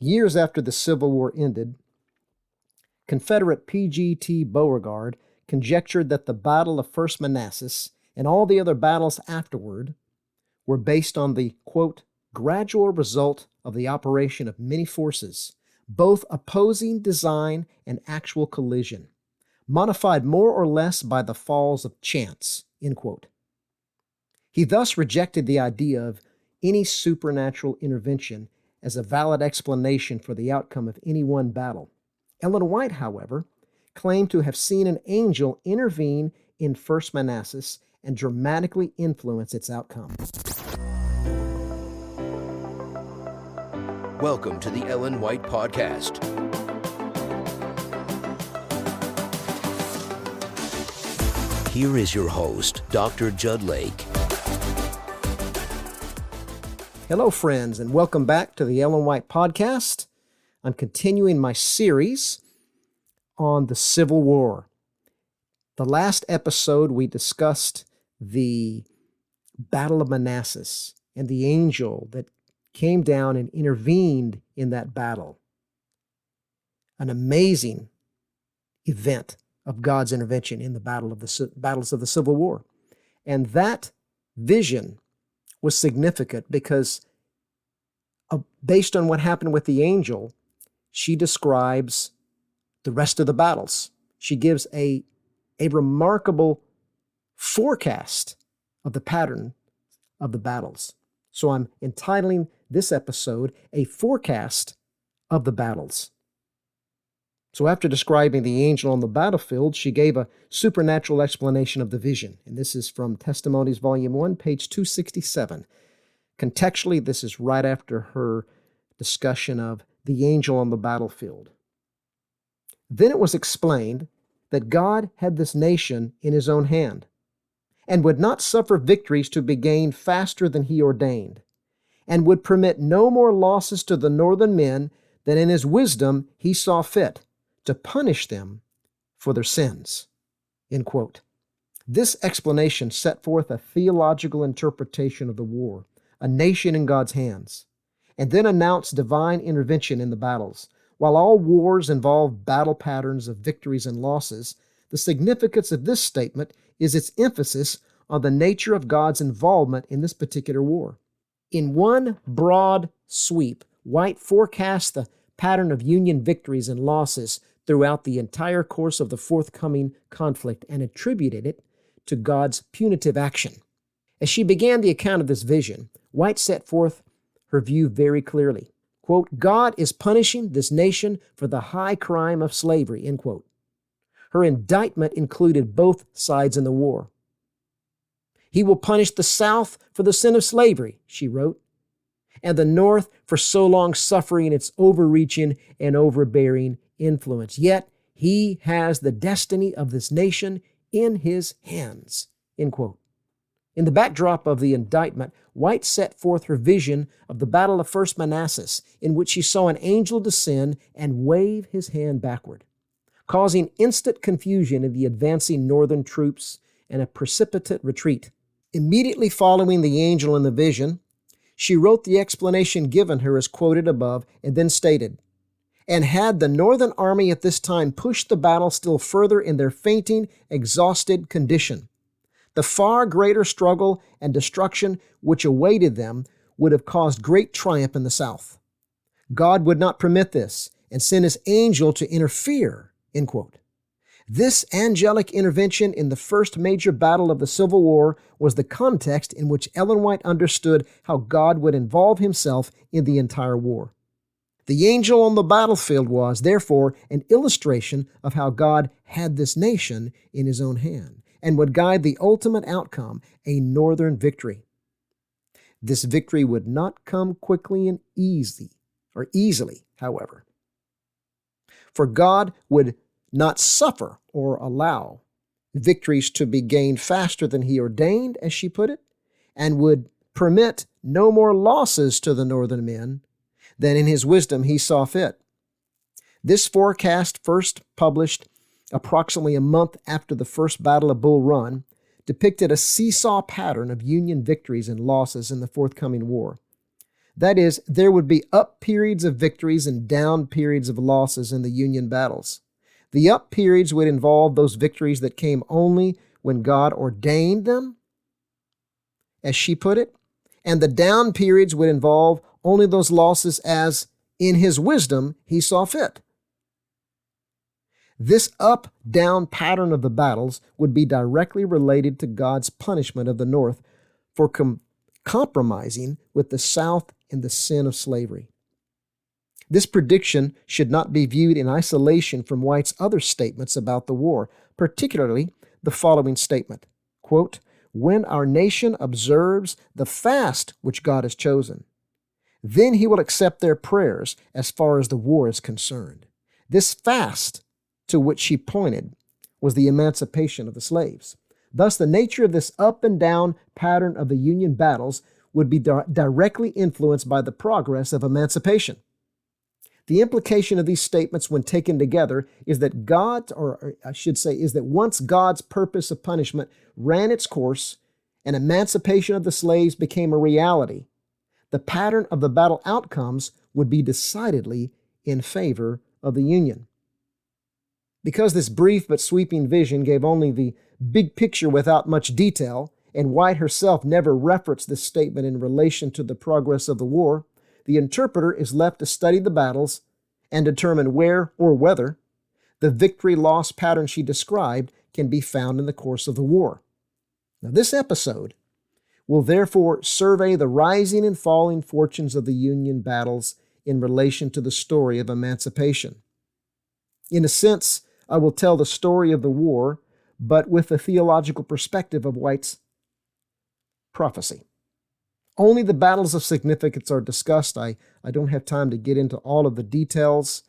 Years after the Civil War ended, Confederate P.G.T. Beauregard conjectured that the Battle of First Manassas and all the other battles afterward were based on the, quote, gradual result of the operation of many forces, both opposing design and actual collision, modified more or less by the falls of chance, end quote. He thus rejected the idea of any supernatural intervention as a valid explanation for the outcome of any one battle. Ellen White, however, claimed to have seen an angel intervene in First Manassas and dramatically influence its outcome. Welcome to the Ellen White Podcast. Here is your host, Dr. Jud Lake. Hello, friends, and welcome back to the Ellen White Podcast. I'm continuing my series on the Civil War. The last episode, we discussed the Battle of Manassas and the angel that came down and intervened in that battle. An amazing event of God's intervention in the battles of the Civil War. And that vision was significant because based on what happened with the angel, she describes the rest of the battles. She gives a remarkable forecast of the pattern of the battles. So I'm entitling this episode, A Forecast of the Battles. So after describing the angel on the battlefield, she gave a supernatural explanation of the vision. And this is from Testimonies, Volume 1, page 267. Contextually, this is right after her discussion of the angel on the battlefield. Then it was explained that God had this nation in his own hand and would not suffer victories to be gained faster than he ordained, and would permit no more losses to the northern men than in his wisdom he saw fit to punish them for their sins. End quote. This explanation set forth a theological interpretation of the war, a nation in God's hands, and then announced divine intervention in the battles. While all wars involve battle patterns of victories and losses, the significance of this statement is its emphasis on the nature of God's involvement in this particular war. In one broad sweep, White forecast the pattern of Union victories and losses throughout the entire course of the forthcoming conflict and attributed it to God's punitive action. As she began the account of this vision, White set forth her view very clearly. Quote, God is punishing this nation for the high crime of slavery, end quote. Her indictment included both sides in the war. He will punish the South for the sin of slavery, she wrote, and the North for so long suffering its overreaching and overbearing influence. Yet he has the destiny of this nation in his hands, end quote. In the backdrop of the indictment, White set forth her vision of the Battle of First Manassas, in which she saw an angel descend and wave his hand backward, causing instant confusion in the advancing northern troops and a precipitate retreat. Immediately following the angel in the vision, she wrote the explanation given her as quoted above, and then stated, and had the northern army at this time pushed the battle still further in their fainting, exhausted condition, the far greater struggle and destruction which awaited them would have caused great triumph in the South. God would not permit this and sent his angel to interfere, end quote. This angelic intervention in the first major battle of the Civil War was the context in which Ellen White understood how God would involve himself in the entire war. The angel on the battlefield was, therefore, an illustration of how God had this nation in his own hand and would guide the ultimate outcome, a northern victory. This victory would not come quickly and easily, however. For God would not suffer or allow victories to be gained faster than he ordained, as she put it, and would permit no more losses to the northern men than in his wisdom he saw fit. This forecast, first published approximately a month after the first Battle of Bull Run, depicted a seesaw pattern of Union victories and losses in the forthcoming war. That is, there would be up periods of victories and down periods of losses in the Union battles. The up periods would involve those victories that came only when God ordained them, as she put it, and the down periods would involve only those losses as, in His wisdom, He saw fit. This up-down pattern of the battles would be directly related to God's punishment of the North for compromising with the South in the sin of slavery. This prediction should not be viewed in isolation from White's other statements about the war, particularly the following statement, quote, "When our nation observes the fast which God has chosen, then He will accept their prayers as far as the war is concerned." This fast to which she pointed was the emancipation of the slaves. Thus, the nature of this up and down pattern of the Union battles would be directly influenced by the progress of emancipation. The implication of these statements when taken together is that once God's purpose of punishment ran its course and emancipation of the slaves became a reality, the pattern of the battle outcomes would be decidedly in favor of the Union. Because this brief but sweeping vision gave only the big picture without much detail, and White herself never referenced this statement in relation to the progress of the war, the interpreter is left to study the battles and determine where or whether the victory-loss pattern she described can be found in the course of the war. Now, this episode will therefore survey the rising and falling fortunes of the Union battles in relation to the story of emancipation. In a sense, I will tell the story of the war, but with the theological perspective of White's prophecy. Only the battles of significance are discussed. I don't have time to get into all of the details,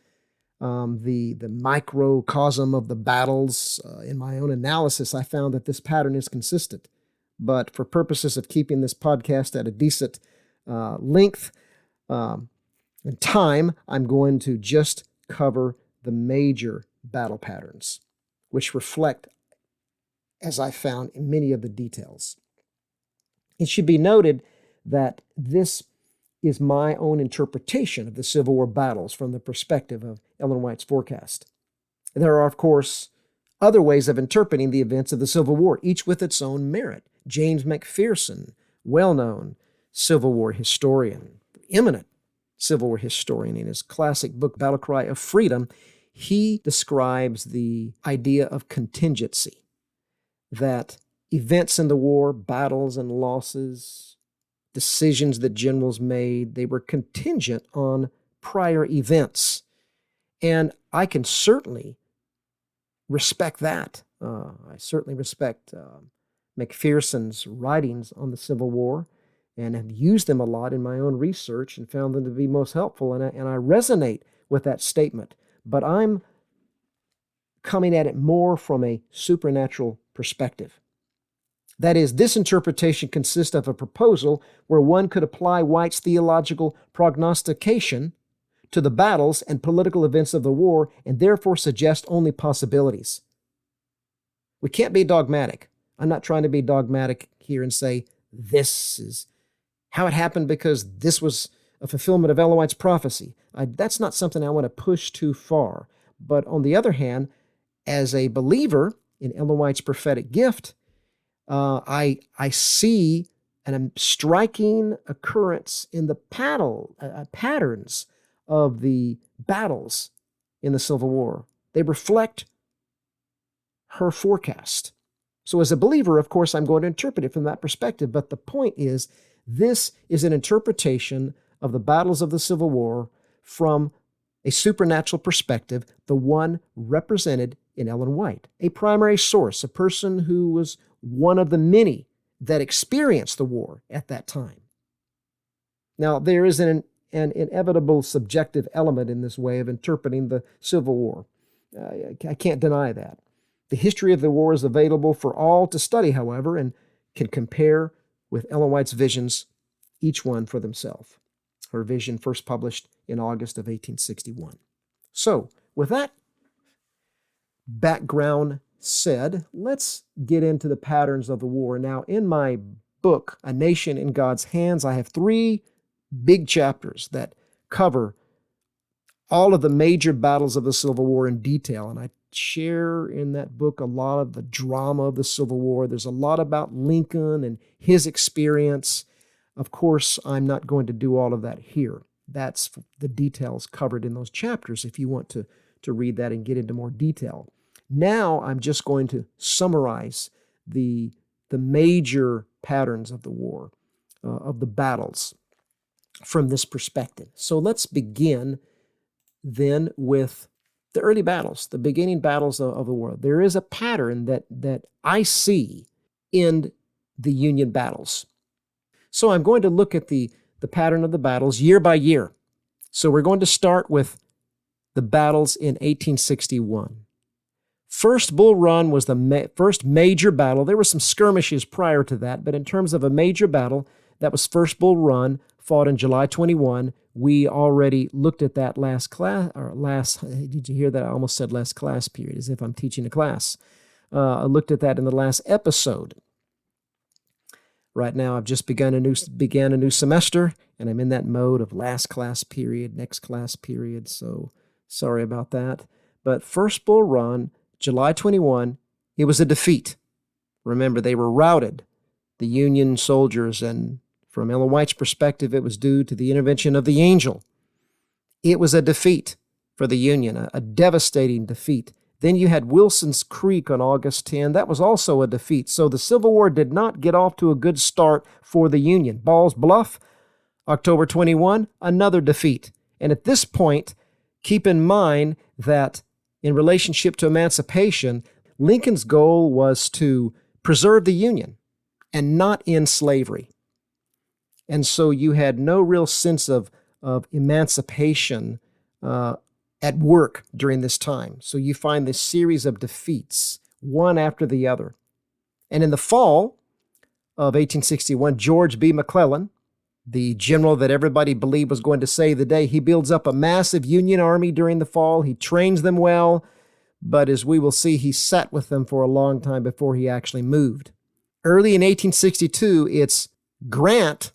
the microcosm of the battles. In my own analysis, I found that this pattern is consistent. But for purposes of keeping this podcast at a decent length and time, I'm going to just cover the major battle patterns, which reflect, as I found, in many of the details. It should be noted that this is my own interpretation of the Civil War battles from the perspective of Ellen White's forecast. There are, of course, other ways of interpreting the events of the Civil War, each with its own merit. James McPherson, well-known Civil War historian, eminent Civil War historian, in his classic book, Battle Cry of Freedom, he describes the idea of contingency, that events in the war, battles and losses, decisions that generals made, they were contingent on prior events. And I can certainly respect that. I certainly respect McPherson's writings on the Civil War and have used them a lot in my own research and found them to be most helpful. And I resonate with that statement. But I'm coming at it more from a supernatural perspective. That is, this interpretation consists of a proposal where one could apply White's theological prognostication to the battles and political events of the war and therefore suggest only possibilities. We can't be dogmatic. I'm not trying to be dogmatic here and say this is how it happened because this was a fulfillment of Ellen White's prophecy. That's not something I want to push too far. But on the other hand, as a believer in Ellen White's prophetic gift, I see a striking occurrence in the patterns of the battles in the Civil War. They reflect her forecast. So as a believer, of course, I'm going to interpret it from that perspective. But the point is, this is an interpretation of the battles of the Civil War from a supernatural perspective, the one represented in Ellen White, a primary source, a person who was one of the many that experienced the war at that time. Now, there is an inevitable subjective element in this way of interpreting the Civil War. I can't deny that. The history of the war is available for all to study, however, and can compare with Ellen White's visions, each one for themselves. Her vision first published in August of 1861. So, with that background said, let's get into the patterns of the war. Now, in my book, A Nation in God's Hands, I have 3 big chapters that cover all of the major battles of the Civil War in detail. And I share in that book a lot of the drama of the Civil War. There's a lot about Lincoln and his experience. Of course, I'm not going to do all of that here. That's the details covered in those chapters if you want to read that and get into more detail. Now I'm just going to summarize the major patterns of the war, of the battles from this perspective. So let's begin then with the early battles, the beginning battles of the war. There is a pattern that I see in the Union battles. So I'm going to look at the pattern of the battles year by year. So we're going to start with the battles in 1861. First Bull Run was the first major battle. There were some skirmishes prior to that, but in terms of a major battle, that was First Bull Run, fought on July 21. We already looked at that did you hear that? I almost said last class period, as if I'm teaching a class. I looked at that in the last episode. Right now, I've just began a new semester, and I'm in that mode of last class period, next class period, so sorry about that. But First Bull Run, July 21, it was a defeat. Remember, they were routed, the Union soldiers, and from Ellen White's perspective, it was due to the intervention of the angel. It was a defeat for the Union, a devastating defeat. Then you had Wilson's Creek on August 10. That was also a defeat. So the Civil War did not get off to a good start for the Union. Ball's Bluff, October 21, another defeat. And at this point, keep in mind that in relationship to emancipation, Lincoln's goal was to preserve the Union and not end slavery. And so you had no real sense of emancipation at work during this time. So you find this series of defeats, one after the other. And in the fall of 1861, George B. McClellan, the general that everybody believed was going to save the day, he builds up a massive Union army during the fall. He trains them well, but as we will see, he sat with them for a long time before he actually moved. Early in 1862, it's Grant,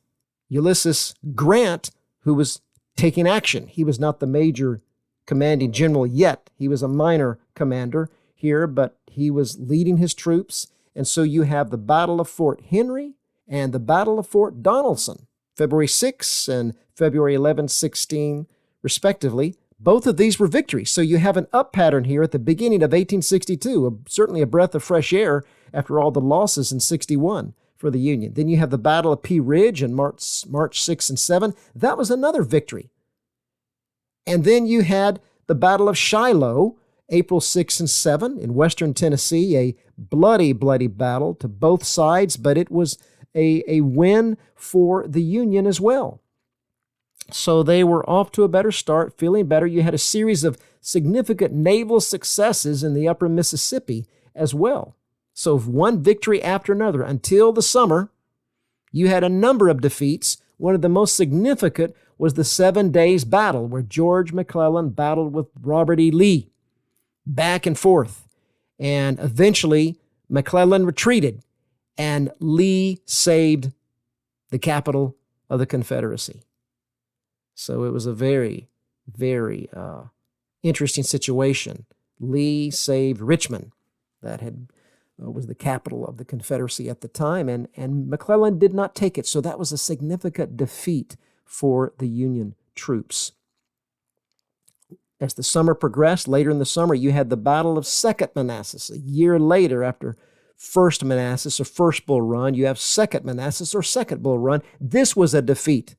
Ulysses Grant, who was taking action. He was not the major commanding general yet. He was a minor commander here, but he was leading his troops. And so you have the Battle of Fort Henry and the Battle of Fort Donelson, February 6 and February 11, 16, respectively. Both of these were victories. So you have an up pattern here at the beginning of 1862, certainly a breath of fresh air after all the losses in 61 for the Union. Then you have the Battle of Pea Ridge on March 6 and 7. That was another victory. And then you had the Battle of Shiloh, April 6 and 7 in western Tennessee, a bloody, bloody battle to both sides, but it was a win for the Union as well. So they were off to a better start, feeling better. You had a series of significant naval successes in the upper Mississippi as well. So one victory after another until the summer. You had a number of defeats. One of the most significant was the 7 Days Battle, where George McClellan battled with Robert E. Lee back and forth. And eventually, McClellan retreated, and Lee saved the capital of the Confederacy. So it was a very, very interesting situation. Lee saved Richmond. That was the capital of the Confederacy at the time, and McClellan did not take it. So that was a significant defeat for the Union troops. As the summer progressed, later in the summer, you had the Battle of Second Manassas. A year later, after First Manassas or First Bull Run, you have Second Manassas or Second Bull Run. This was a defeat,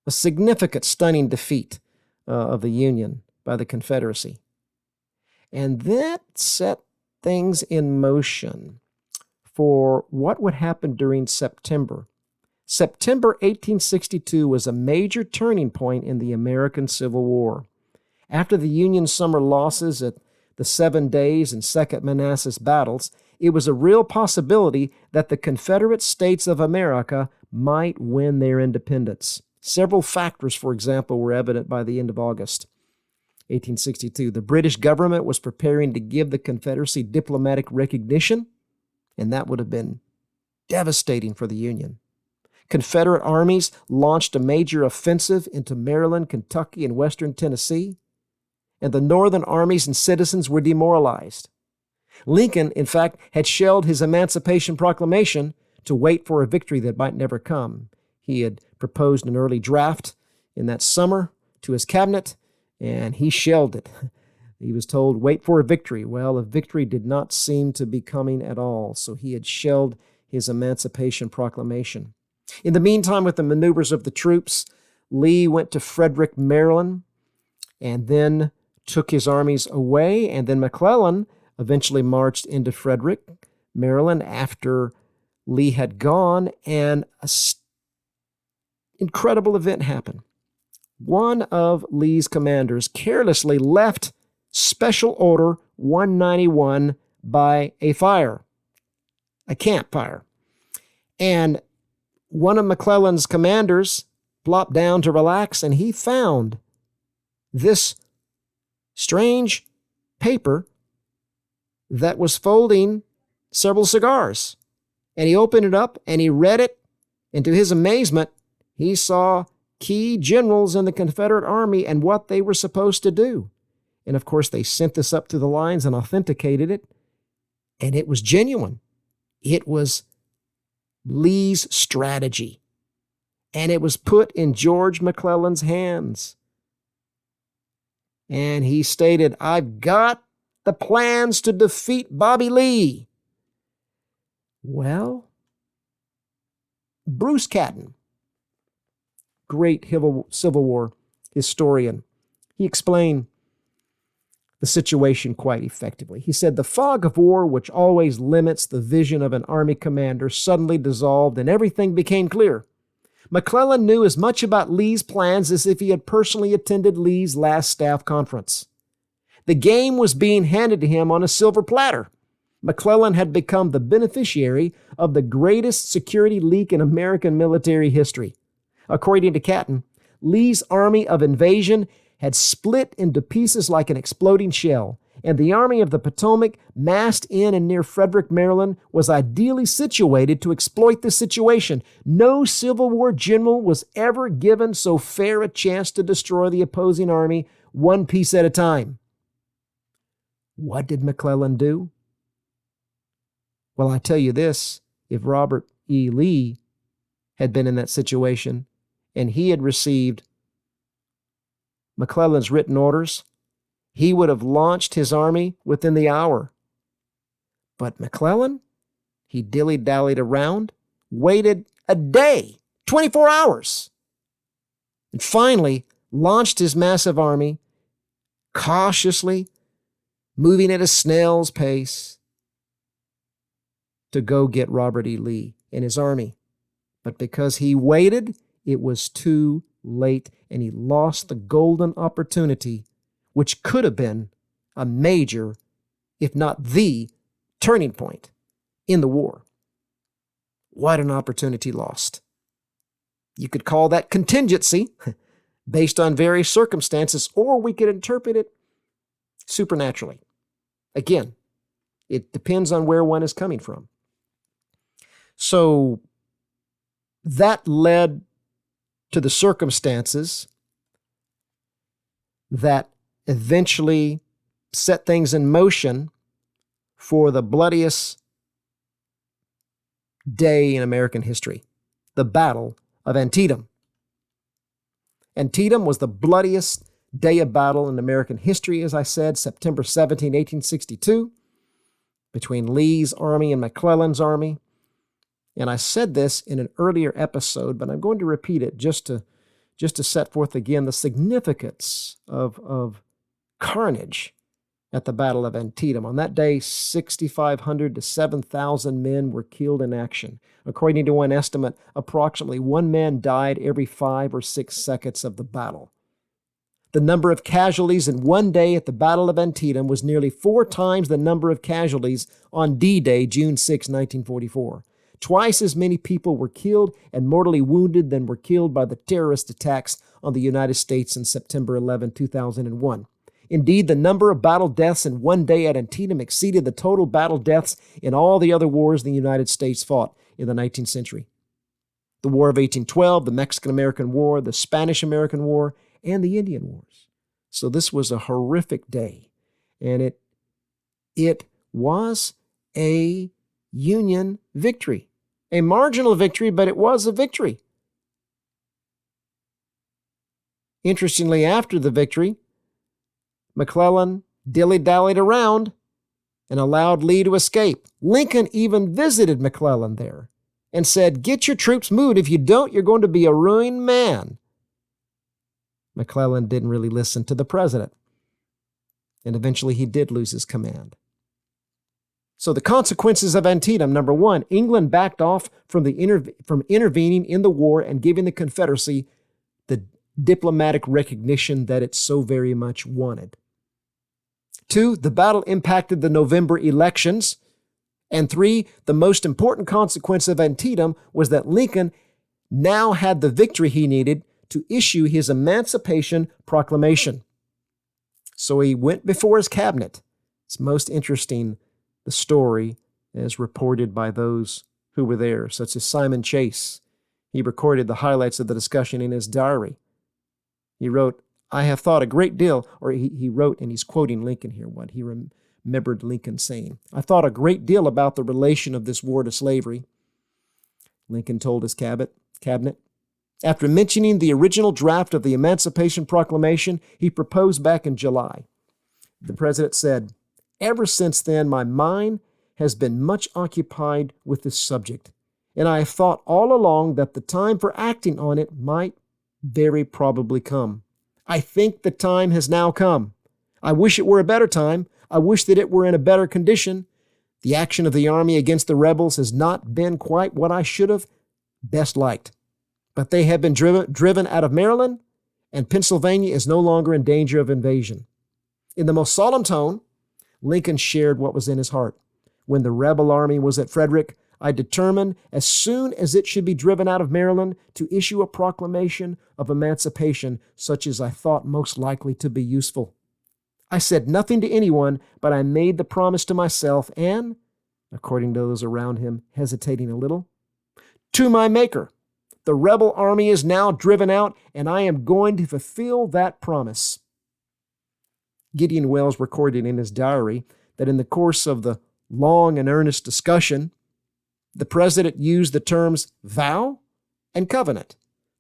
a significant, stunning defeat of the Union by the Confederacy. And that set things in motion for what would happen during September. September 1862 was a major turning point in the American Civil War. After the Union summer losses at the 7 Days and Second Manassas battles, it was a real possibility that the Confederate States of America might win their independence. Several factors, for example, were evident by the end of August 1862. The British government was preparing to give the Confederacy diplomatic recognition, and that would have been devastating for the Union. Confederate armies launched a major offensive into Maryland, Kentucky, and western Tennessee, and the Northern armies and citizens were demoralized. Lincoln, in fact, had shelled his Emancipation Proclamation to wait for a victory that might never come. He had proposed an early draft in that summer to his cabinet, and he shelled it. He was told, wait for a victory. Well, a victory did not seem to be coming at all, so he had shelled his Emancipation Proclamation. In the meantime, with the maneuvers of the troops, Lee went to Frederick, Maryland, and then took his armies away, and then McClellan eventually marched into Frederick, Maryland, after Lee had gone, and an incredible event happened. One of Lee's commanders carelessly left Special Order 191 by a campfire. And one of McClellan's commanders plopped down to relax, and he found this strange paper that was folding several cigars. And he opened it up and he read it, and to his amazement, he saw key generals in the Confederate Army and what they were supposed to do. And of course, they sent this up to the lines and authenticated it, and it was genuine. It was Lee's strategy, and it was put in George McClellan's hands. And he stated, I've got the plans to defeat Bobby Lee. Well, Bruce Catton, great Civil War historian, he explained the situation quite effectively. He said, the fog of war, which always limits the vision of an army commander, suddenly dissolved and everything became clear. McClellan knew as much about Lee's plans as if he had personally attended Lee's last staff conference. The game was being handed to him on a silver platter. McClellan had become the beneficiary of the greatest security leak in American military history. According to Catton, Lee's army of invasion had split into pieces like an exploding shell, and the Army of the Potomac, massed in and near Frederick, Maryland, was ideally situated to exploit this situation. No Civil War general was ever given so fair a chance to destroy the opposing army one piece at a time. What did McClellan do? Well, I tell you this, if Robert E. Lee had been in that situation and he had received McClellan's written orders, he would have launched his army within the hour. But McClellan, he dilly-dallied around, waited a day, 24 hours, and finally launched his massive army, cautiously, moving at a snail's pace, to go get Robert E. Lee and his army. But because he waited, it was too late, and he lost the golden opportunity, which could have been a major, if not the, turning point in the war. What an opportunity lost. You could call that contingency, based on various circumstances, or we could interpret it supernaturally. Again, it depends on where one is coming from. So that led to the circumstances that eventually set things in motion for the bloodiest day in American history, the Battle of Antietam. Antietam was the bloodiest day of battle in American history, as I said, September 17, 1862, between Lee's army and McClellan's army. And I said this in an earlier episode, but I'm going to repeat it just to set forth again the significance of carnage at the Battle of Antietam. On that day, 6,500 to 7,000 men were killed in action. According to one estimate, approximately one man died every 5 or 6 seconds of the battle. The number of casualties in one day at the Battle of Antietam was nearly 4 times the number of casualties on D-Day, June 6, 1944. Twice as many people were killed and mortally wounded than were killed by the terrorist attacks on the United States on September 11, 2001. Indeed, the number of battle deaths in one day at Antietam exceeded the total battle deaths in all the other wars the United States fought in the 19th century. the War of 1812, the Mexican-American War, the Spanish-American War, and the Indian Wars. So this was a horrific day, and it was a Union victory. A marginal victory, but it was a victory. Interestingly, after the victory, McClellan dilly-dallied around and allowed Lee to escape. Lincoln even visited McClellan there and said, "Get your troops moved. If you don't, you're going to be a ruined man." McClellan didn't really listen to the president, and eventually he did lose his command. So the consequences of Antietam: number one, England backed off from intervening in the war and giving the Confederacy the diplomatic recognition that it so very much wanted. Two, the battle impacted the November elections. And three, the most important consequence of Antietam was that Lincoln now had the victory he needed to issue his Emancipation Proclamation. So he went before his cabinet. It's most interesting, the story as reported by those who were there, such as Simon Chase. He recorded the highlights of the discussion in his diary. He wrote, "I have thought a great deal," or he wrote, and he's quoting Lincoln here, what he remembered Lincoln saying. "I thought a great deal about the relation of this war to slavery," Lincoln told his cabinet. After mentioning the original draft of the Emancipation Proclamation he proposed back in July, the president said, "Ever since then, my mind has been much occupied with this subject, and I have thought all along that the time for acting on it might very probably come. I think the time has now come. I wish it were a better time. I wish that it were in a better condition. The action of the army against the rebels has not been quite what I should have best liked. But they have been driven out of Maryland, and Pennsylvania is no longer in danger of invasion." In the most solemn tone, Lincoln shared what was in his heart. "When the rebel army was at Frederick, I determined, as soon as it should be driven out of Maryland, to issue a proclamation of emancipation such as I thought most likely to be useful. I said nothing to anyone, but I made the promise to myself and," according to those around him hesitating a little, "to my Maker. The rebel army is now driven out, and I am going to fulfill that promise." Gideon Welles recorded in his diary that in the course of the long and earnest discussion, the president used the terms vow and covenant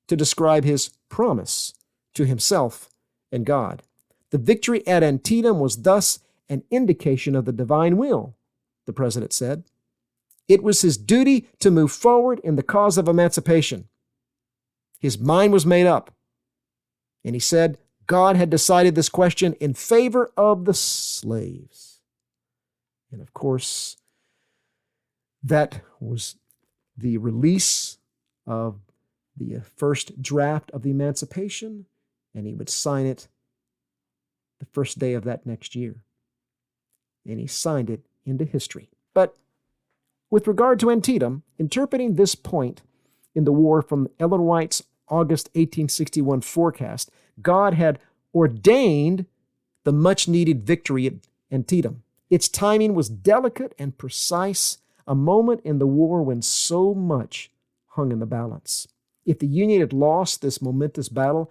to describe his promise to himself and God. The victory at Antietam was thus an indication of the divine will, the president said. It was his duty to move forward in the cause of emancipation. His mind was made up, and he said God had decided this question in favor of the slaves. And of course, that was the release of the first draft of the Emancipation, and he would sign it the first day of that next year. And he signed it into history. But with regard to Antietam, interpreting this point in the war from Ellen White's August 1861 forecast, God had ordained the much-needed victory at Antietam. Its timing was delicate and precise, a moment in the war when so much hung in the balance. If the Union had lost this momentous battle,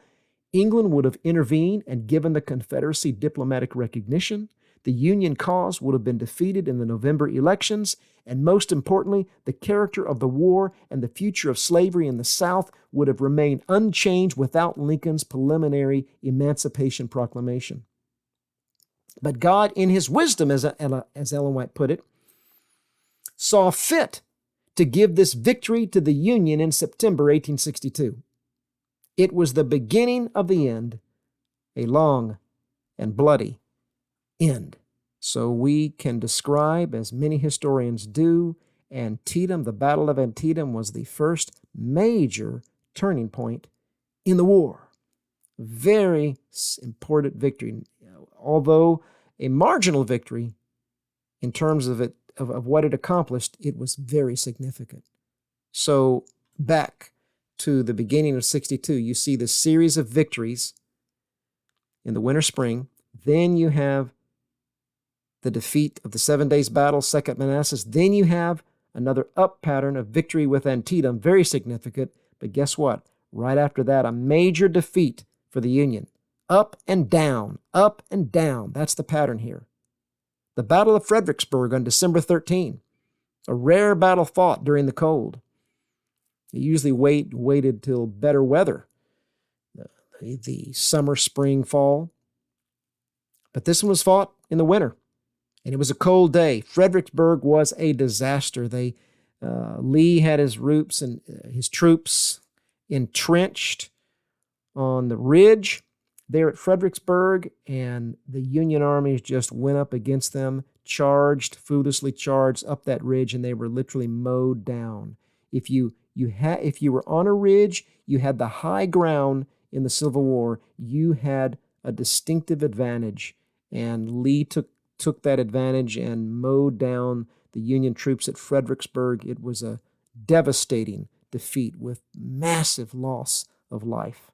England would have intervened and given the Confederacy diplomatic recognition. The Union cause would have been defeated in the November elections, and most importantly, the character of the war and the future of slavery in the South would have remained unchanged without Lincoln's preliminary Emancipation Proclamation. But God, in his wisdom, as Ellen White put it, saw fit to give this victory to the Union in September 1862. It was the beginning of the end, a long and bloody end. So we can describe, as many historians do, Antietam, the Battle of Antietam, was the first major turning point in the war. Very important victory, although a marginal victory in terms of what it accomplished, it was very significant. So back to the beginning of 62, you see the series of victories in the winter, spring. Then you have the defeat of the 7 Days Battle, Second Manassas. Then you have another up pattern of victory with Antietam, very significant. But guess what? Right after that, a major defeat for the Union. Up and down, up and down. That's the pattern here. The Battle of Fredericksburg on December 13, a rare battle fought during the cold. They usually waited till better weather, the summer, spring, fall. But this one was fought in the winter, and it was a cold day. Fredericksburg was a disaster. Lee had his troops entrenched on the ridge there at Fredericksburg, and the Union armies just went up against them, foolishly charged up that ridge, and they were literally mowed down. If you were on a ridge, you had the high ground in the Civil War, you had a distinctive advantage, and Lee took that advantage and mowed down the Union troops at Fredericksburg. It was a devastating defeat with massive loss of life.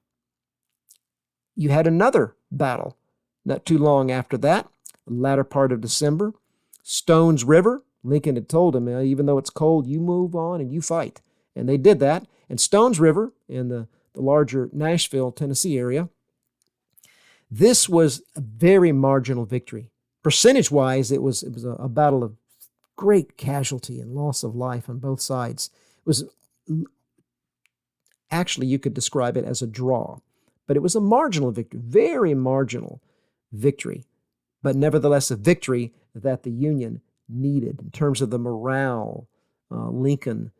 You had another battle not too long after that, the latter part of December. Stones River, Lincoln had told him, even though it's cold, you move on and you fight. And they did that. And Stones River in the larger Nashville, Tennessee area, this was a very marginal victory. Percentage-wise, it was a battle of great casualty and loss of life on both sides. It was actually, you could describe it as a draw, but it was a marginal victory, very marginal victory, but nevertheless a victory that the Union needed in terms of the morale. Lincoln,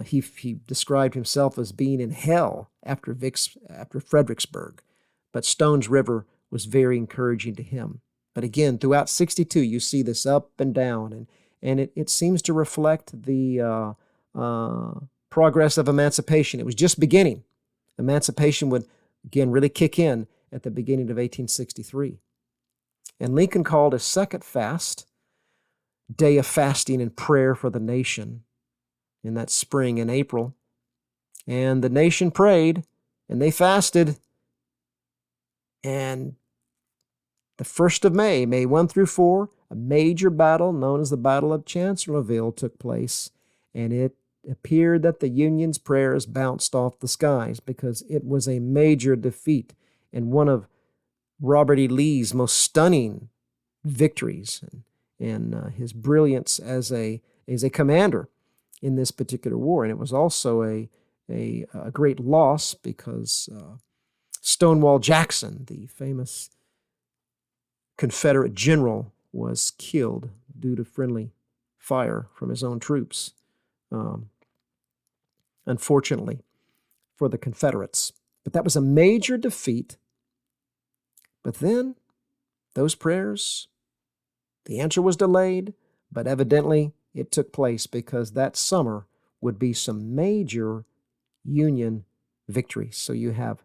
he described himself as being in hell after Fredericksburg, but Stones River was very encouraging to him. But again, throughout 62, you see this up and down, and it seems to reflect the progress of emancipation. It was just beginning. Emancipation would, again, really kick in at the beginning of 1863. And Lincoln called a second fast, day of fasting and prayer for the nation, in that spring in April. And the nation prayed, and they fasted. And the 1st of May, May 1 through 4, a major battle known as the Battle of Chancellorsville took place, and it appeared that the Union's prayers bounced off the skies because it was a major defeat and one of Robert E. Lee's most stunning victories and his brilliance as a commander in this particular war. And it was also a great loss because Stonewall Jackson, the famous Confederate general, was killed due to friendly fire from his own troops, unfortunately for the Confederates. But that was a major defeat. But then those prayers, the answer was delayed, but evidently it took place because that summer would be some major Union victories. So you have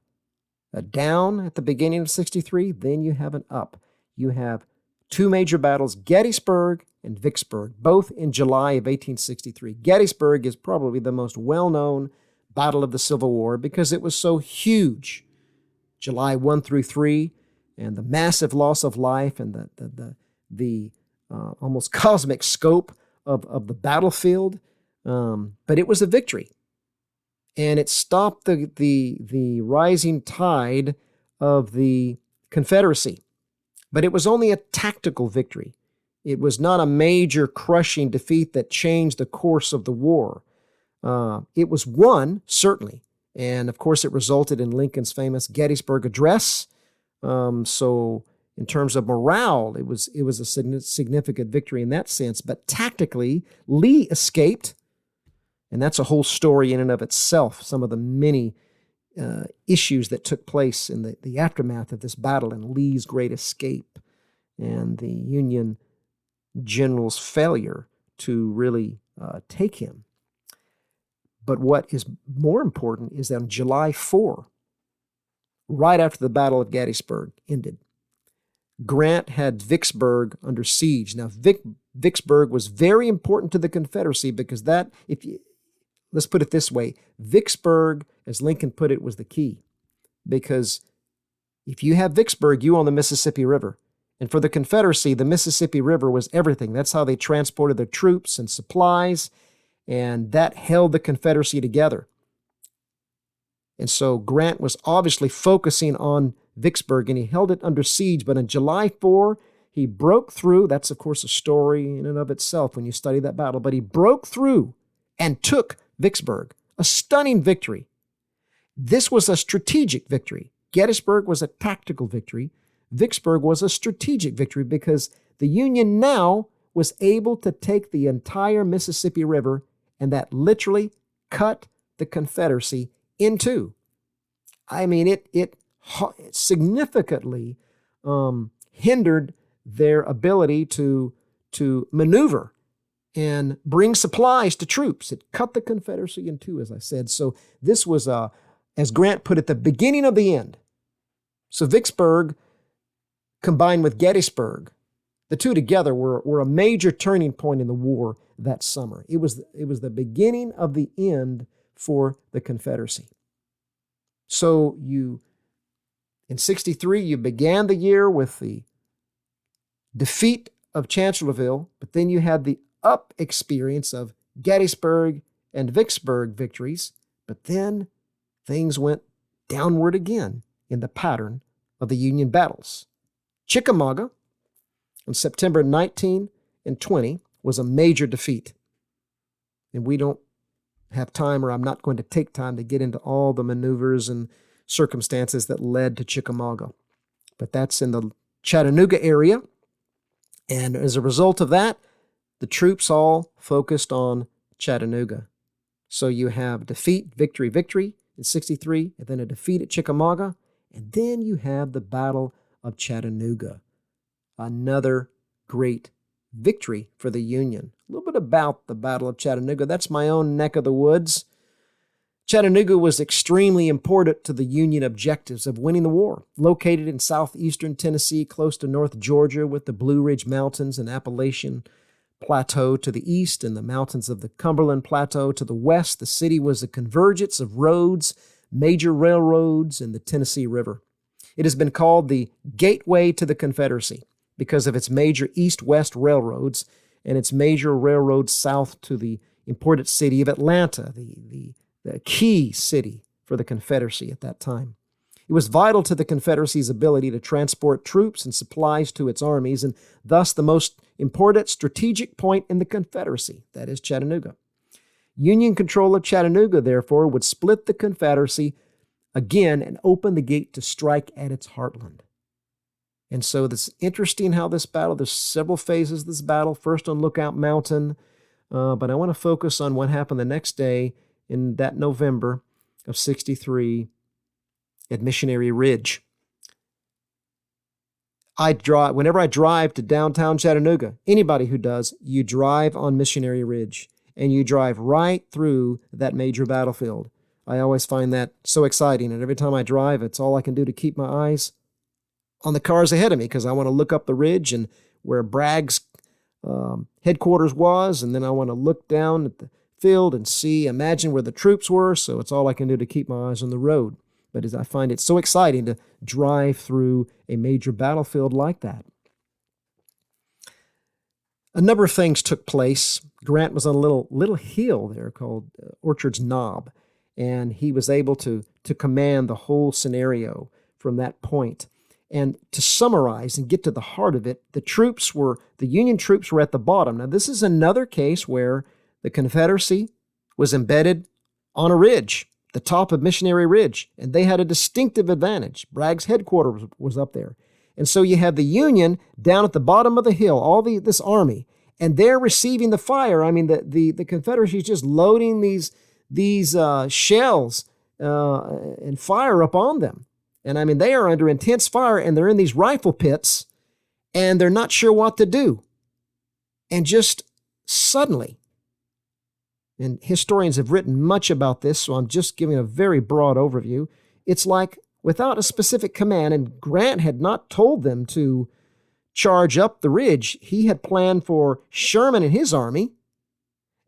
a down at the beginning of 63, then you have an up. You have two major battles, Gettysburg and Vicksburg, both in July of 1863. Gettysburg is probably the most well-known battle of the Civil War because it was so huge. July 1 through 3, and the massive loss of life and the almost cosmic scope of the battlefield. But it was a victory. And it stopped the rising tide of the Confederacy. But it was only a tactical victory. It was not a major crushing defeat that changed the course of the war. It was won, certainly. And of course, it resulted in Lincoln's famous Gettysburg Address. So in terms of morale, it was a significant victory in that sense. But tactically, Lee escaped. And that's a whole story in and of itself, some of the many issues that took place in the aftermath of this battle and Lee's great escape and the Union general's failure to really take him. But what is more important is that on July 4, right after the Battle of Gettysburg ended, Grant had Vicksburg under siege. Now, Vicksburg was very important to the Confederacy because let's put it this way, Vicksburg, as Lincoln put it, was the key. Because if you have Vicksburg, you own the Mississippi River. And for the Confederacy, the Mississippi River was everything. That's how they transported their troops and supplies, and that held the Confederacy together. And so Grant was obviously focusing on Vicksburg, and he held it under siege. But on July 4, he broke through. That's, of course, a story in and of itself when you study that battle. But he broke through and took Vicksburg, a stunning victory. This was a strategic victory. Gettysburg was a tactical victory. Vicksburg was a strategic victory because the Union now was able to take the entire Mississippi River, and that literally cut the Confederacy in two. I mean, it significantly hindered their ability to maneuver and bring supplies to troops. It cut the Confederacy in two, as I said. So this was, as Grant put it, the beginning of the end. So Vicksburg combined with Gettysburg, the two together were a major turning point in the war that summer. It was the beginning of the end for the Confederacy. So in 63, you began the year with the defeat of Chancellorsville, but then you had the up experience of Gettysburg and Vicksburg victories, but then things went downward again in the pattern of the Union battles. Chickamauga on September 19 and 20 was a major defeat. And we don't have time, or I'm not going to take time to get into all the maneuvers and circumstances that led to Chickamauga. But that's in the Chattanooga area. And as a result of that, the troops all focused on Chattanooga. So you have defeat, victory, victory in 63, and then a defeat at Chickamauga, and then you have the Battle of Chattanooga, another great victory for the Union. A little bit about the Battle of Chattanooga. That's my own neck of the woods. Chattanooga was extremely important to the Union objectives of winning the war. Located in southeastern Tennessee, close to North Georgia, with the Blue Ridge Mountains and Appalachian Plateau to the east and the mountains of the Cumberland Plateau to the west, the city was a convergence of roads, major railroads, and the Tennessee River. It has been called the gateway to the Confederacy because of its major east-west railroads and its major railroads south to the important city of Atlanta, the key city for the Confederacy at that time. It was vital to the Confederacy's ability to transport troops and supplies to its armies, and thus the most important strategic point in the Confederacy, that is Chattanooga. Union control of Chattanooga, therefore, would split the Confederacy again and open the gate to strike at its heartland. And so it's interesting how this battle, there's several phases of this battle. First on Lookout Mountain, but I want to focus on what happened the next day in that November of 63 at Missionary Ridge. Whenever I drive to downtown Chattanooga, anybody who does, you drive on Missionary Ridge, and you drive right through that major battlefield. I always find that so exciting, and every time I drive, it's all I can do to keep my eyes on the cars ahead of me, because I want to look up the ridge and where Bragg's headquarters was, and then I want to look down at the field and imagine where the troops were, so it's all I can do to keep my eyes on the road. But I find it so exciting to drive through a major battlefield like that. A number of things took place. Grant was on a little hill there called Orchard's Knob, and he was able to command the whole scenario from that point. And to summarize and get to the heart of it, the Union troops were at the bottom. Now, this is another case where the Confederacy was embedded on a ridge, the top of Missionary Ridge, and they had a distinctive advantage. Bragg's headquarters was up there. And so you have the Union down at the bottom of the hill, this army, and they're receiving the fire. I mean, the Confederacy is just loading these shells and fire up on them. And I mean, they are under intense fire, and they're in these rifle pits, and they're not sure what to do. And just suddenly, and historians have written much about this, so I'm just giving a very broad overview. It's like without a specific command, and Grant had not told them to charge up the ridge. He had planned for Sherman and his army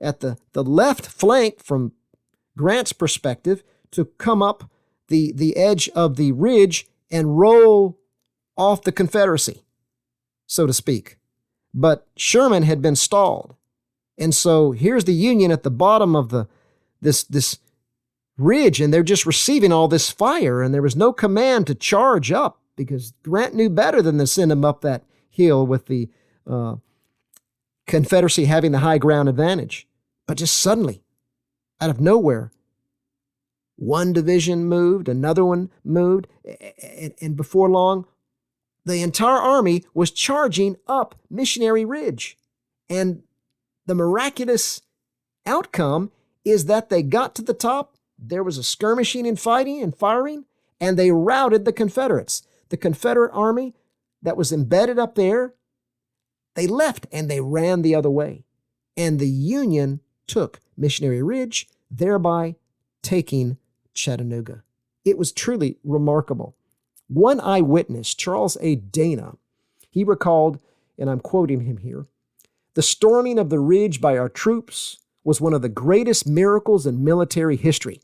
at the left flank from Grant's perspective to come up the edge of the ridge and roll off the Confederacy, so to speak. But Sherman had been stalled. And so here's the Union at the bottom of this ridge, and they're just receiving all this fire, and there was no command to charge up because Grant knew better than to send them up that hill with the Confederacy having the high ground advantage. But just suddenly, out of nowhere, one division moved, another one moved, and before long, the entire army was charging up Missionary Ridge. And the miraculous outcome is that they got to the top, there was a skirmishing and fighting and firing, and they routed the Confederates. The Confederate army that was embedded up there, they left and they ran the other way. And the Union took Missionary Ridge, thereby taking Chattanooga. It was truly remarkable. One eyewitness, Charles A. Dana, he recalled, and I'm quoting him here, "The storming of the ridge by our troops was one of the greatest miracles in military history.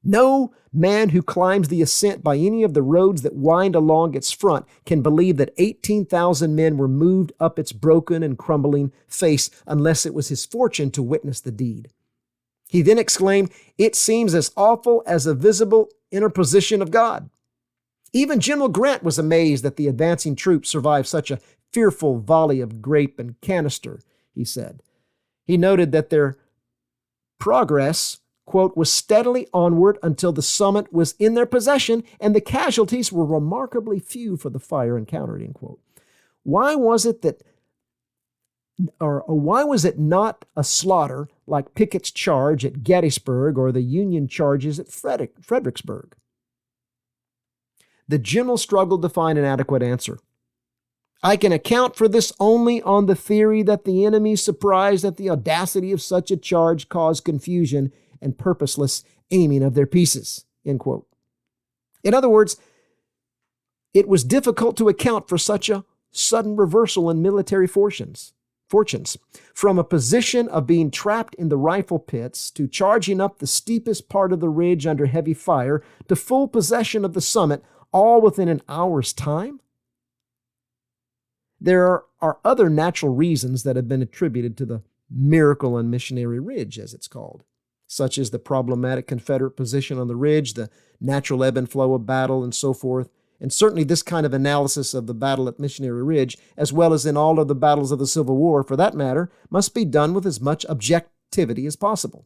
No man who climbs the ascent by any of the roads that wind along its front can believe that 18,000 men were moved up its broken and crumbling face unless it was his fortune to witness the deed." He then exclaimed, "It seems as awful as a visible interposition of God." Even General Grant was amazed that the advancing troops survived such a fearful volley of grape and canister, he said. He noted that their progress, quote, "was steadily onward until the summit was in their possession, and the casualties were remarkably few for the fire encountered," end quote. Why was it not a slaughter like Pickett's charge at Gettysburg or the Union charges at Fredericksburg? The general struggled to find an adequate answer. "I can account for this only on the theory that the enemy, surprised at the audacity of such a charge, caused confusion and purposeless aiming of their pieces," end quote. In other words, it was difficult to account for such a sudden reversal in military fortunes. From a position of being trapped in the rifle pits to charging up the steepest part of the ridge under heavy fire to full possession of the summit, all within an hour's time? There are other natural reasons that have been attributed to the miracle on Missionary Ridge, as it's called, such as the problematic Confederate position on the ridge, the natural ebb and flow of battle, and so forth. And certainly this kind of analysis of the battle at Missionary Ridge, as well as in all of the battles of the Civil War, for that matter, must be done with as much objectivity as possible.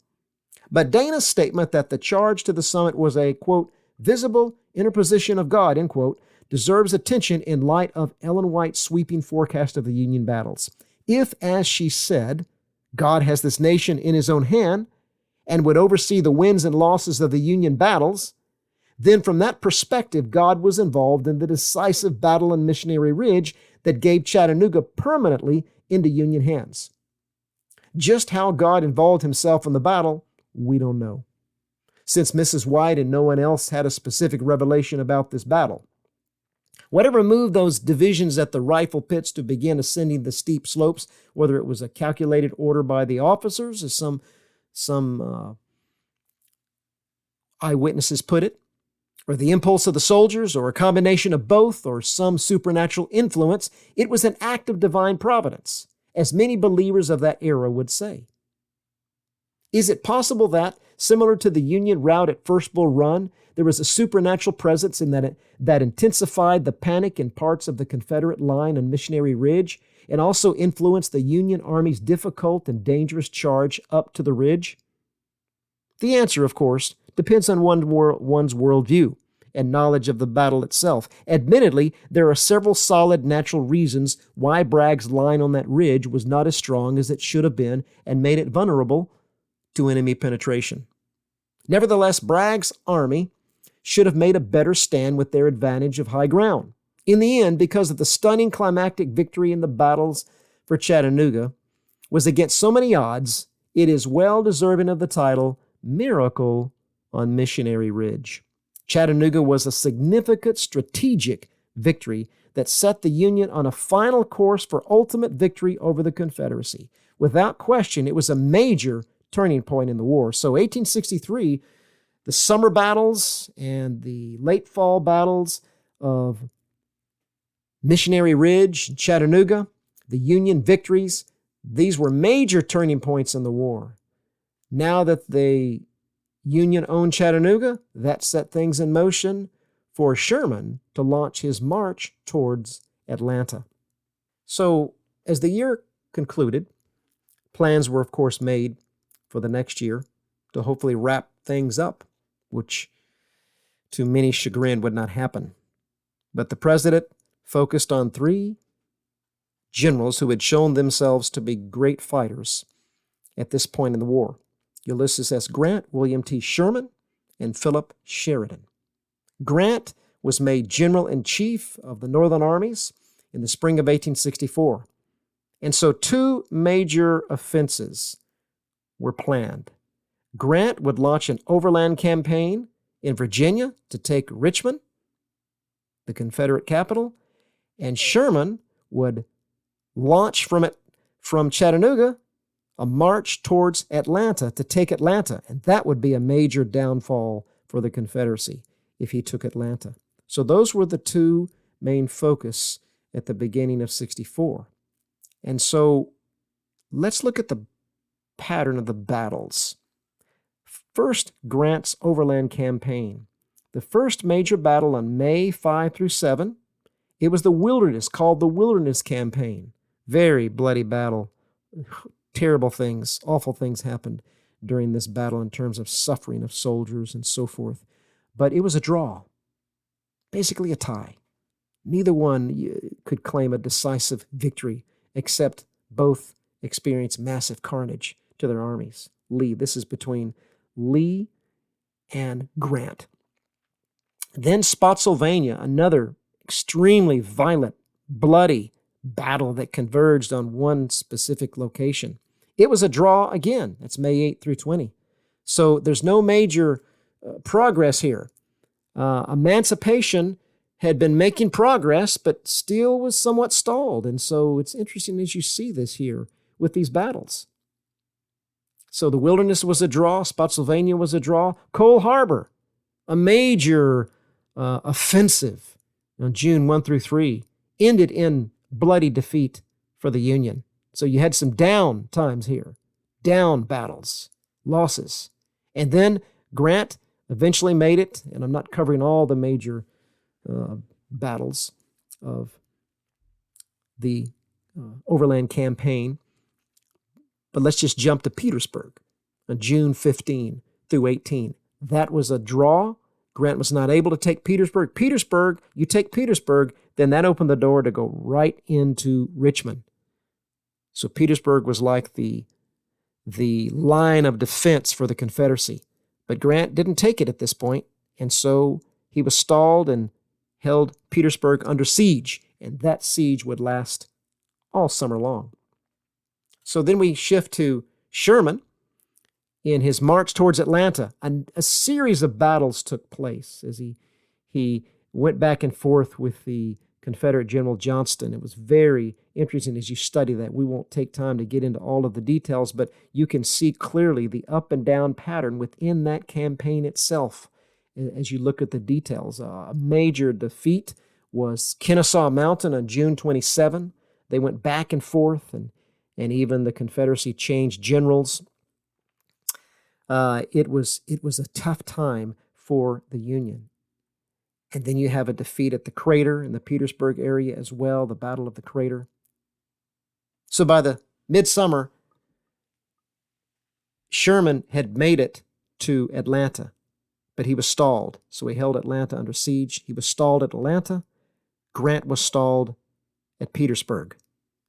But Dana's statement that the charge to the summit was a, quote, "visible interposition of God," end quote, deserves attention in light of Ellen White's sweeping forecast of the Union battles. If, as she said, God has this nation in his own hand and would oversee the wins and losses of the Union battles, then from that perspective, God was involved in the decisive battle on Missionary Ridge that gave Chattanooga permanently into Union hands. Just how God involved himself in the battle, we don't know, since Mrs. White and no one else had a specific revelation about this battle. Whatever moved those divisions at the rifle pits to begin ascending the steep slopes, whether it was a calculated order by the officers, as some eyewitnesses put it, or the impulse of the soldiers, or a combination of both, or some supernatural influence, it was an act of divine providence, as many believers of that era would say. Is it possible that, similar to the Union rout at First Bull Run, there was a supernatural presence in that intensified the panic in parts of the Confederate line on Missionary Ridge and also influenced the Union Army's difficult and dangerous charge up to the ridge? The answer, of course, depends on one's worldview and knowledge of the battle itself. Admittedly, there are several solid natural reasons why Bragg's line on that ridge was not as strong as it should have been and made it vulnerable to enemy penetration. Nevertheless, Bragg's army should have made a better stand with their advantage of high ground. In the end, because of the stunning climactic victory in the battles for Chattanooga was against so many odds, it is well deserving of the title Miracle on Missionary Ridge. Chattanooga was a significant strategic victory that set the Union on a final course for ultimate victory over the Confederacy. Without question, it was a major turning point in the war. So 1863, the summer battles and the late fall battles of Missionary Ridge, Chattanooga, the Union victories, these were major turning points in the war. Now that the Union owned Chattanooga, that set things in motion for Sherman to launch his march towards Atlanta. So, as the year concluded, plans were, of course, made for the next year to hopefully wrap things up, which to many chagrin would not happen. But the president focused on three generals who had shown themselves to be great fighters at this point in the war: Ulysses S. Grant, William T. Sherman, and Philip Sheridan. Grant was made general-in-chief of the Northern armies in the spring of 1864. And so two major offenses were planned. Grant would launch an Overland Campaign in Virginia to take Richmond, the Confederate capital, and Sherman would launch from Chattanooga a march towards Atlanta to take Atlanta, and that would be a major downfall for the Confederacy if he took Atlanta. So those were the two main focus at the beginning of 64. And so let's look at the pattern of the battles. First, Grant's Overland Campaign. The first major battle on May 5 through 7, it was the Wilderness, called the Wilderness Campaign. Very bloody battle. Terrible things, awful things happened during this battle in terms of suffering of soldiers and so forth. But it was a draw, basically a tie. Neither one could claim a decisive victory, except both experienced massive carnage to their armies. This is between Lee and Grant. Then Spotsylvania, another extremely violent, bloody battle that converged on one specific location. It was a draw again. That's May 8 through 20. So there's no major progress here. Emancipation had been making progress, but still was somewhat stalled. And so it's interesting as you see this here with these battles. So the Wilderness was a draw. Spotsylvania was a draw. Cole Harbor, a major offensive on June 1 through 3, ended in bloody defeat for the Union. So you had some down times here, down battles, losses. And then Grant eventually made it, and I'm not covering all the major battles of the Overland Campaign, but let's just jump to Petersburg on June 15 through 18. That was a draw. Grant was not able to take Petersburg. You take Petersburg, then that opened the door to go right into Richmond. So Petersburg was like the line of defense for the Confederacy. But Grant didn't take it at this point, and so he was stalled and held Petersburg under siege, and that siege would last all summer long. So then we shift to Sherman in his march towards Atlanta. A series of battles took place as he went back and forth with the Confederate General Johnston. It was very interesting as you study that. We won't take time to get into all of the details, but you can see clearly the up and down pattern within that campaign itself as you look at the details. A major defeat was Kennesaw Mountain on June 27. They went back and forth, and even the Confederacy changed generals. It was a tough time for the Union. And then you have a defeat at the Crater in the Petersburg area as well, the Battle of the Crater. So by the midsummer, Sherman had made it to Atlanta, but he was stalled. So he held Atlanta under siege. He was stalled at Atlanta. Grant was stalled at Petersburg.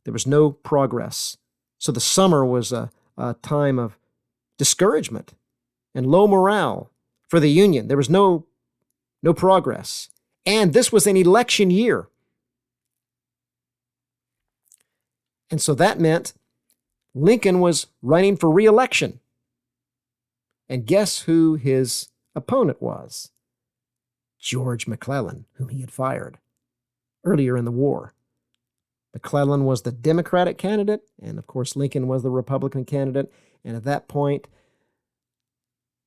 There was no progress. So the summer was a time of discouragement and low morale for the Union. There was no progress. And this was an election year. And so that meant Lincoln was running for re-election. And guess who his opponent was? George McClellan, whom he had fired earlier in the war. McClellan was the Democratic candidate, and of course Lincoln was the Republican candidate. And at that point,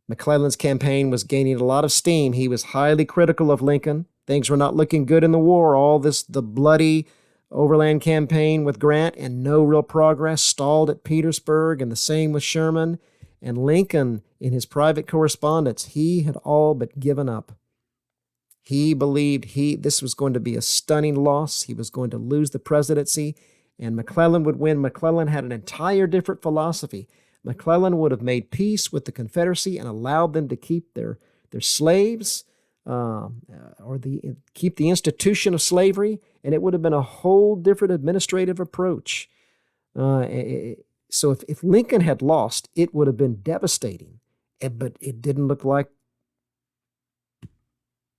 McClellan's campaign was gaining a lot of steam. He was highly critical of Lincoln. Things were not looking good in the war. The bloody Overland Campaign with Grant and no real progress, stalled at Petersburg, and the same with Sherman. And Lincoln, in his private correspondence, he had all but given up. He believed this was going to be a stunning loss. He was going to lose the presidency, and McClellan would win. McClellan had an entire different philosophy. McClellan would have made peace with the Confederacy and allowed them to keep their slaves, keep the institution of slavery, and it would have been a whole different administrative approach. So if Lincoln had lost, it would have been devastating. But it didn't look like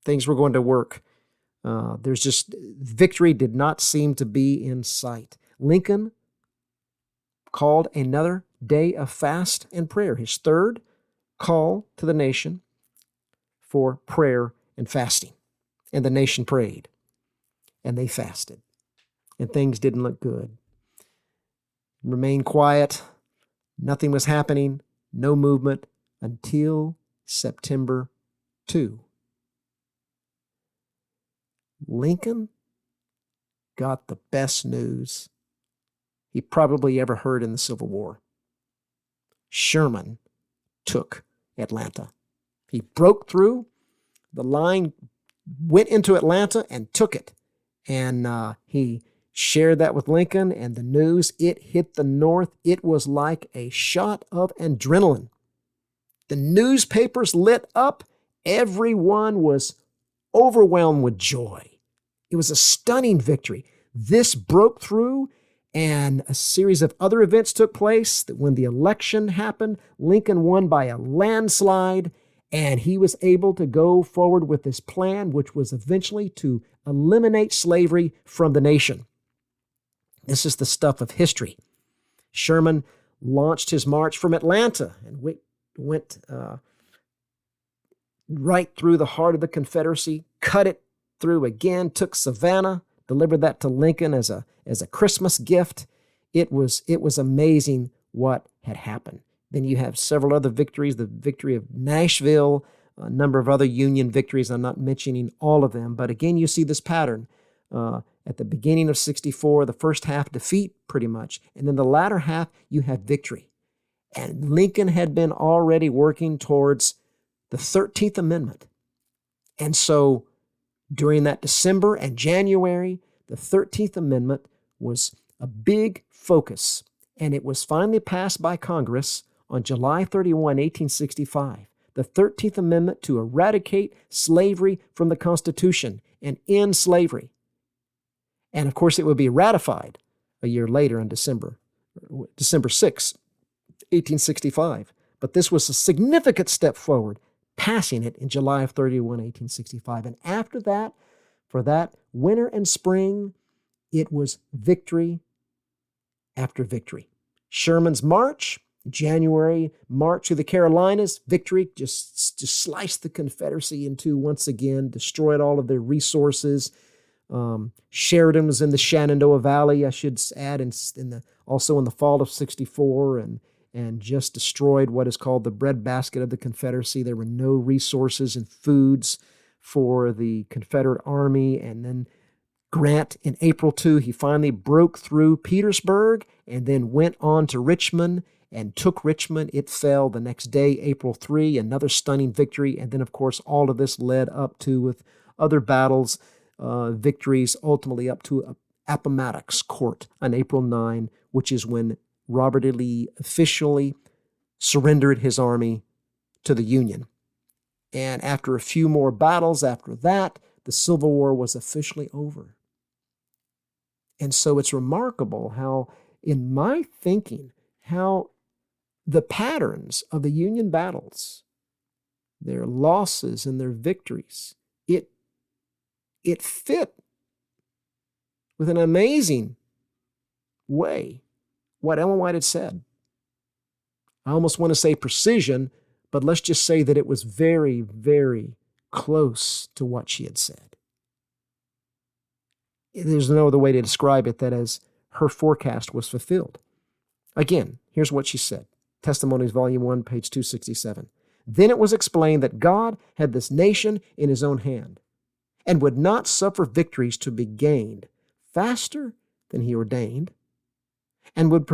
things were going to work. Victory did not seem to be in sight. Lincoln called another day of fast and prayer, his third call to the nation for prayer and fasting. And the nation prayed, and they fasted, and things didn't look good. Remained quiet. Nothing was happening, no movement until September 2. Lincoln got the best news he probably ever heard in the Civil War. Sherman took Atlanta. He broke through the line, went into Atlanta, and took it. And he shared that with Lincoln, and the news, it hit the North. It was like a shot of adrenaline. The newspapers lit up. Everyone was overwhelmed with joy. It was a stunning victory. This broke through, and a series of other events took place. That when the election happened, Lincoln won by a landslide, and he was able to go forward with this plan, which was eventually to eliminate slavery from the nation. This is the stuff of history. Sherman launched his march from Atlanta and went right through the heart of the Confederacy, cut it through again, took Savannah, delivered that to Lincoln as a Christmas gift. It was amazing what had happened. Then you have several other victories, the victory of Nashville, a number of other Union victories. I'm not mentioning all of them, but again, you see this pattern. At the beginning of 64, the first half defeat pretty much, and then the latter half you have victory. And Lincoln had been already working towards the 13th Amendment. And so during that December and January, the 13th Amendment was a big focus, and it was finally passed by Congress on July 31, 1865. The 13th Amendment to eradicate slavery from the Constitution and end slavery. And of course, it would be ratified a year later on December 6, 1865. But this was a significant step forward, passing it in July of 31, 1865. And after that, for that winter and spring, it was victory after victory. Sherman's march, January march through the Carolinas, victory, just sliced the Confederacy in two once again, destroyed all of their resources. Sheridan was in the Shenandoah Valley, I should add, also in the fall of 64, and just destroyed what is called the breadbasket of the Confederacy. There were no resources and foods for the Confederate Army. And then Grant, in April 2, he finally broke through Petersburg and then went on to Richmond and took Richmond. It fell the next day, April 3, another stunning victory. And then, of course, all of this led up to, with other battles, victories, ultimately up to Appomattox Court on April 9, which is when Robert E. Lee officially surrendered his army to the Union. And after a few more battles after that, the Civil War was officially over. And so it's remarkable how, in my thinking, how the patterns of the Union battles, their losses and their victories, it fit with an amazing way what Ellen White had said. I almost want to say precision, but let's just say that it was very, very close to what she had said. There's no other way to describe it that as her forecast was fulfilled. Again, here's what she said. Testimonies, Volume 1, page 267. Then it was explained that God had this nation in his own hand and would not suffer victories to be gained faster than he ordained, and would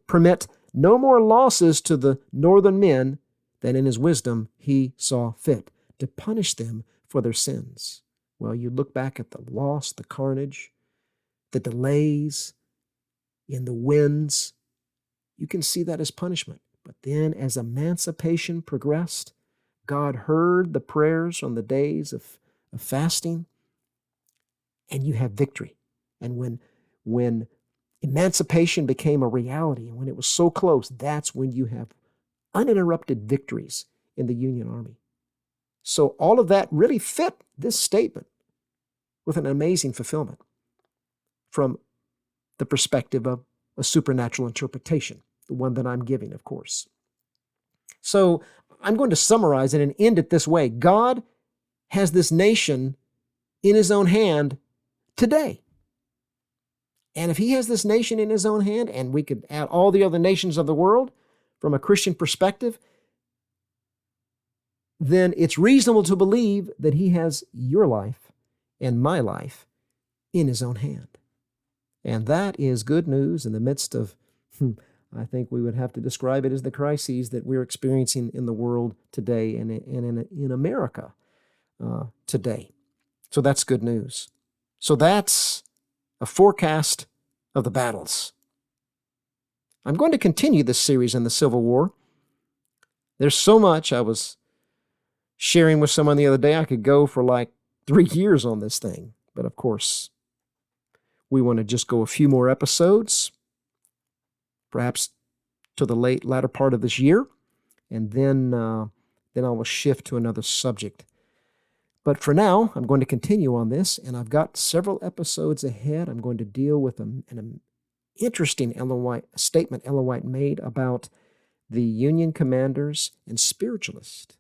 permit no more losses to the northern men than in his wisdom he saw fit, to punish them for their sins. Well, you look back at the loss, the carnage, the delays in the winds, you can see that as punishment. But then as emancipation progressed, God heard the prayers on the days of fasting, and you have victory. And when emancipation became a reality, and when it was so close, that's when you have uninterrupted victories in the Union Army. So all of that really fit this statement with an amazing fulfillment from the perspective of a supernatural interpretation, the one that I'm giving, of course. So I'm going to summarize it and end it this way. God has this nation in his own hand today. And if he has this nation in his own hand, and we could add all the other nations of the world from a Christian perspective, then it's reasonable to believe that he has your life and my life in his own hand. And that is good news in the midst of, I think we would have to describe it as the crises that we're experiencing in the world today and in America today. So that's good news. So that's a forecast of the battles. I'm going to continue this series in the Civil War. There's so much. I was sharing with someone the other day, I could go for like 3 years on this thing. But of course, we want to just go a few more episodes, perhaps to the latter part of this year, and then I will shift to another subject. But for now, I'm going to continue on this, and I've got several episodes ahead. I'm going to deal with an interesting statement Ellen White made about the Union commanders and spiritualists.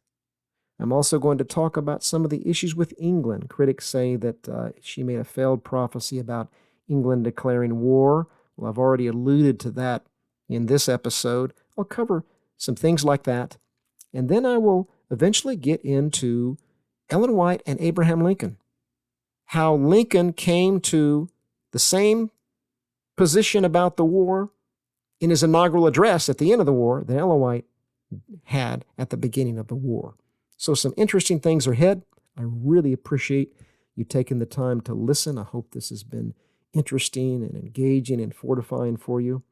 I'm also going to talk about some of the issues with England. Critics say that she made a failed prophecy about England declaring war. Well, I've already alluded to that in this episode. I'll cover some things like that. And then I will eventually get into Ellen White and Abraham Lincoln. How Lincoln came to the same position about the war in his inaugural address at the end of the war that Ellen White had at the beginning of the war. So some interesting things are ahead. I really appreciate you taking the time to listen. I hope this has been interesting and engaging and fortifying for you.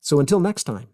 So until next time,